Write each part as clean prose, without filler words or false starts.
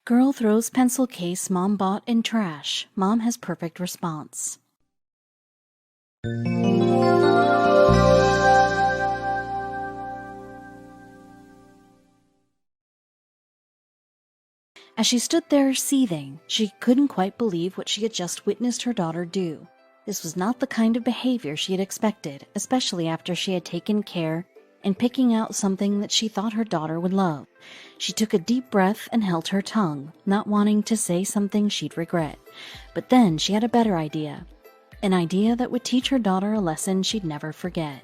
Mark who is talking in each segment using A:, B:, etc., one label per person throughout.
A: Girl throws pencil case mom bought in trash. Mom has perfect response. As she stood there seething, she couldn't quite believe what she had just witnessed her daughter do. This was not the kind of behavior she had expected, especially after she had taken care in picking out something that she thought her daughter would love. She took a deep breath and held her tongue, not wanting to say something she'd regret. But then she had a better idea. An idea that would teach her daughter a lesson she'd never forget.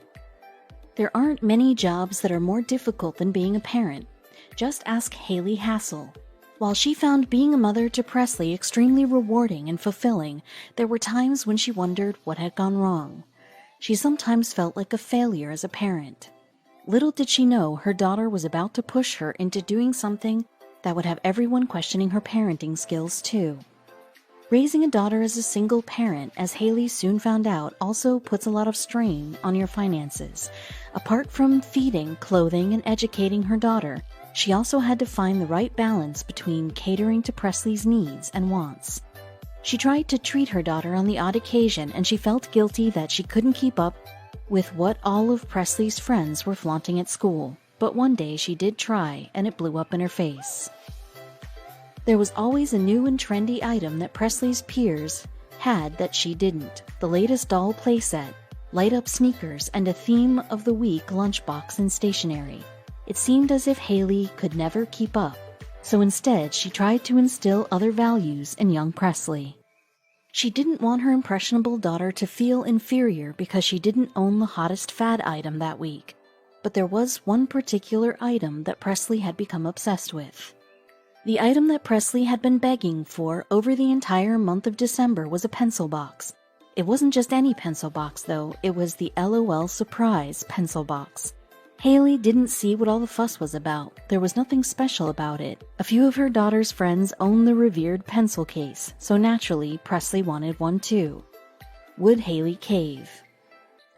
A: There aren't many jobs that are more difficult than being a parent. Just ask Haley Hassel. While she found being a mother to Presley extremely rewarding and fulfilling, there were times when she wondered what had gone wrong. She sometimes felt like a failure as a parent. Little did she know her daughter was about to push her into doing something that would have everyone questioning her parenting skills too. Raising a daughter as a single parent, as Haley soon found out, also puts a lot of strain on your finances. Apart from feeding, clothing, and educating her daughter, she also had to find the right balance between catering to Presley's needs and wants. She tried to treat her daughter on the odd occasion, and she felt guilty that she couldn't keep up with what all of Presley's friends were flaunting at school. But one day she did try, and it blew up in her face. There was always a new and trendy item that Presley's peers had that she didn't. The latest doll playset, light-up sneakers, and a theme of the week lunchbox and stationery. It seemed as if Haley could never keep up, so instead she tried to instill other values in young Presley. She didn't want her impressionable daughter to feel inferior because she didn't own the hottest fad item that week. But there was one particular item that Presley had become obsessed with. The item that Presley had been begging for over the entire month of December was a pencil box. It wasn't just any pencil box, though. It was the LOL Surprise pencil box. Haley didn't see what all the fuss was about. There was nothing special about it. A few of her daughter's friends owned the revered pencil case, so naturally Presley wanted one too. Would Haley cave?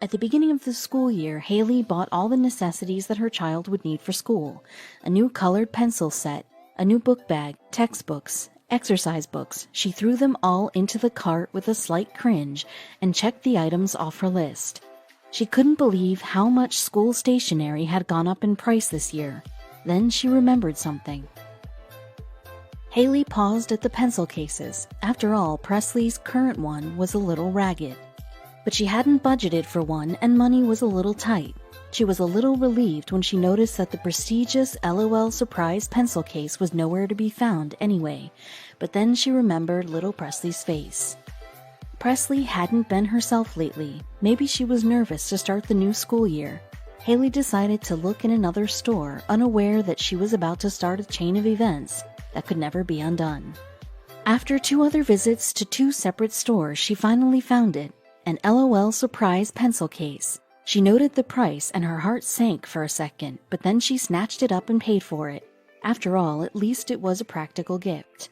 A: At the beginning of the school year, Haley bought all the necessities that her child would need for school. A new colored pencil set, a new book bag, textbooks, exercise books. She threw them all into the cart with a slight cringe and checked the items off her list. She couldn't believe how much school stationery had gone up in price this year. Then she remembered something. Haley paused at the pencil cases. After all, Presley's current one was a little ragged. But she hadn't budgeted for one, and money was a little tight. She was a little relieved when she noticed that the prestigious LOL Surprise pencil case was nowhere to be found anyway. But then she remembered little Presley's face. Presley hadn't been herself lately. Maybe she was nervous to start the new school year. Haley decided to look in another store, unaware that she was about to start a chain of events that could never be undone. After 2 other visits to 2 separate stores, she finally found it, an LOL Surprise pencil case. She noted the price and her heart sank for a second, but then she snatched it up and paid for it. After all, at least it was a practical gift.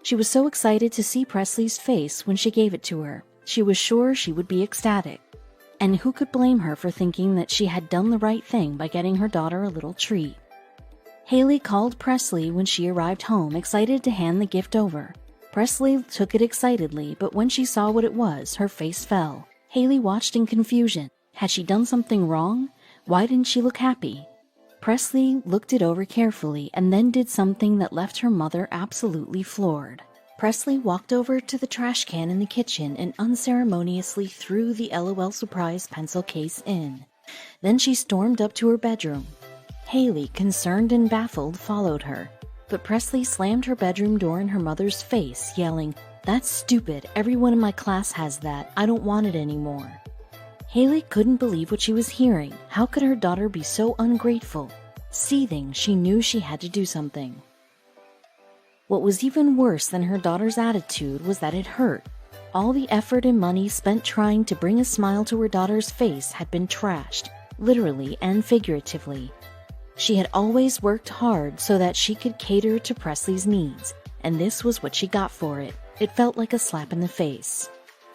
A: She was so excited to see Presley's face when she gave it to her. She was sure she would be ecstatic. And who could blame her for thinking that she had done the right thing by getting her daughter a little treat? Haley called Presley when she arrived home, excited to hand the gift over. Presley took it excitedly, but when she saw what it was, her face fell. Haley watched in confusion. Had she done something wrong? Why didn't she look happy? Presley looked it over carefully and then did something that left her mother absolutely floored. Presley walked over to the trash can in the kitchen and unceremoniously threw the LOL Surprise pencil case in. Then she stormed up to her bedroom. Haley, concerned and baffled, followed her. But Presley slammed her bedroom door in her mother's face, yelling, "That's stupid. Everyone in my class has that. I don't want it anymore." Haley couldn't believe what she was hearing. How could her daughter be so ungrateful? Seething, she knew she had to do something. What was even worse than her daughter's attitude was that it hurt. All the effort and money spent trying to bring a smile to her daughter's face had been trashed, literally and figuratively. She had always worked hard so that she could cater to Presley's needs, and this was what she got for it. It felt like a slap in the face.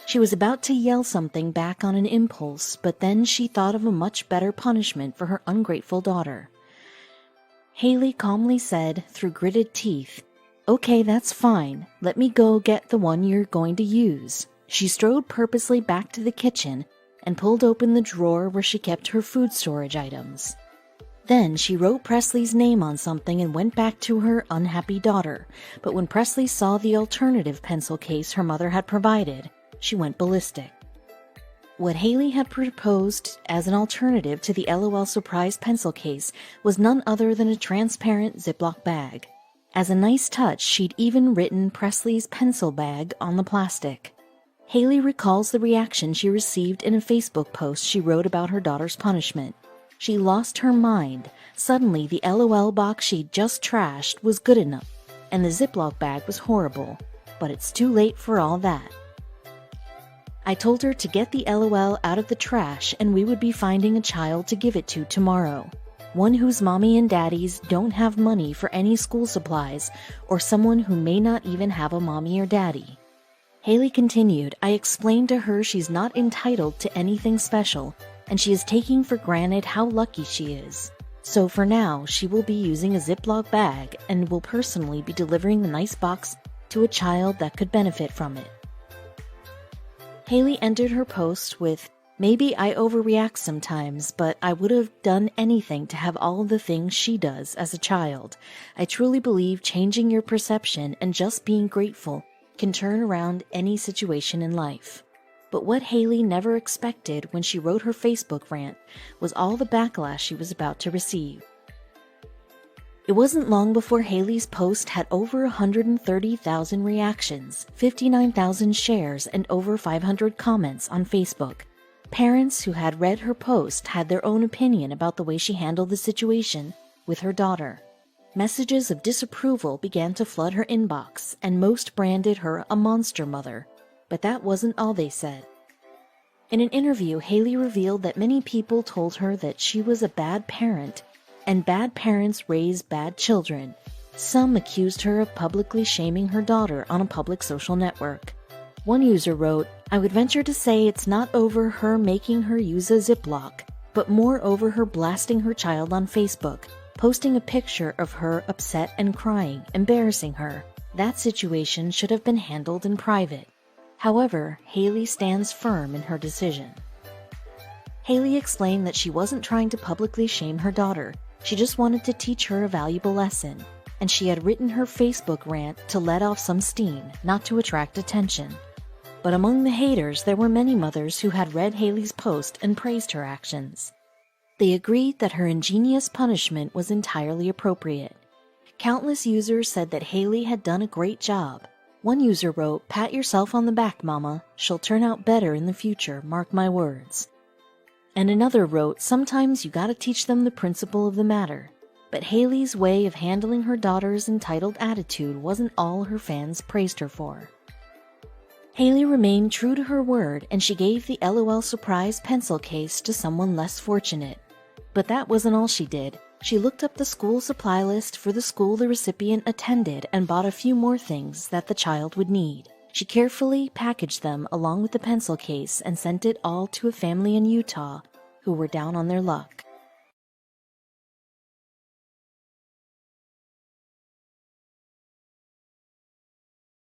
A: She was about to yell something back on an impulse, but then she thought of a much better punishment for her ungrateful daughter. Haley calmly said, through gritted teeth, Okay, that's fine. Let me go get the one you're going to use. She strode purposely back to the kitchen and pulled open the drawer where she kept her food storage items. Then she wrote Presley's name on something and went back to her unhappy daughter, but when Presley saw the alternative pencil case her mother had provided, she went ballistic. What Haley had proposed as an alternative to the LOL surprise pencil case was none other than a transparent Ziploc bag. As a nice touch, she'd even written Presley's pencil bag on the plastic. Haley recalls the reaction she received in a Facebook post she wrote about her daughter's punishment. She lost her mind. Suddenly, the LOL box she'd just trashed was good enough, and the Ziploc bag was horrible. But it's too late for all that. I told her to get the LOL out of the trash and we would be finding a child to give it to tomorrow. One whose mommy and daddies don't have money for any school supplies, or someone who may not even have a mommy or daddy. Haley continued, I explained to her she's not entitled to anything special, and she is taking for granted how lucky she is. So for now, she will be using a Ziploc bag and will personally be delivering the nice box to a child that could benefit from it. Haley ended her post with, maybe I overreact sometimes, but I would have done anything to have all the things she does as a child. I truly believe changing your perception and just being grateful can turn around any situation in life. But what Haley never expected when she wrote her Facebook rant was all the backlash she was about to receive. It wasn't long before Haley's post had over 130,000 reactions, 59,000 shares, and over 500 comments on Facebook. Parents who had read her post had their own opinion about the way she handled the situation with her daughter. Messages of disapproval began to flood her inbox, and most branded her a monster mother. But that wasn't all they said. In an interview, Haley revealed that many people told her that she was a bad parent, and bad parents raise bad children. Some accused her of publicly shaming her daughter on a public social network. One user wrote, I would venture to say it's not over her making her use a Ziploc, but more over her blasting her child on Facebook, posting a picture of her upset and crying, embarrassing her. That situation should have been handled in private. However, Haley stands firm in her decision. Haley explained that she wasn't trying to publicly shame her daughter. She just wanted to teach her a valuable lesson, and she had written her Facebook rant to let off some steam, not to attract attention. But among the haters, there were many mothers who had read Haley's post and praised her actions. They agreed that her ingenious punishment was entirely appropriate. Countless users said that Haley had done a great job. One user wrote, pat yourself on the back, mama. She'll turn out better in the future, mark my words. And another wrote, sometimes you gotta teach them the principle of the matter. But Haley's way of handling her daughter's entitled attitude wasn't all her fans praised her for. Haley remained true to her word, and she gave the LOL surprise pencil case to someone less fortunate. But that wasn't all she did. She looked up the school supply list for the school the recipient attended and bought a few more things that the child would need. She carefully packaged them along with the pencil case and sent it all to a family in Utah who were down on their luck.